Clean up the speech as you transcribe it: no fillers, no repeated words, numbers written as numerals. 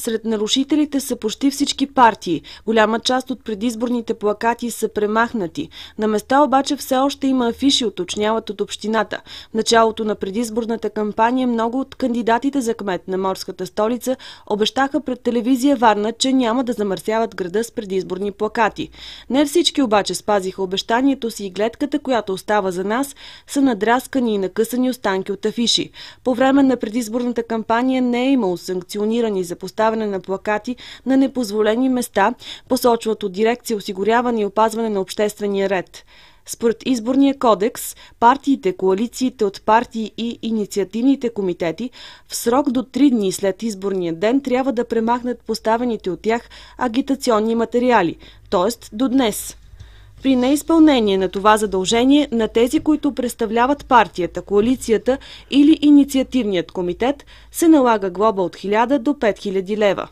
Сред нарушителите са почти всички партии. Голяма част от предизборните плакати са премахнати. На места обаче все още има афиши, уточняват от общината. В началото на предизборната кампания много от кандидатите за кмет на морската столица обещаха пред телевизия Варна, че няма да замърсяват града с предизборни плакати. Не всички обаче спазиха обещанието си и гледката, която остава за нас, са надраскани и накъсани останки от афиши. По време на предизборната кампания не е имало санкционирани за поставяне на плакати на непозволени места, посочват от дирекция осигуряване и опазване на обществения ред. Според изборния кодекс, партиите, коалициите от партии и инициативните комитети в срок до 3 дни след изборния ден трябва да премахнат поставените от тях агитационни материали, т.е. до днес. При неизпълнение на това задължение на тези, които представляват партията, коалицията или инициативният комитет, се налага глоба от 1000 до 5000 лева.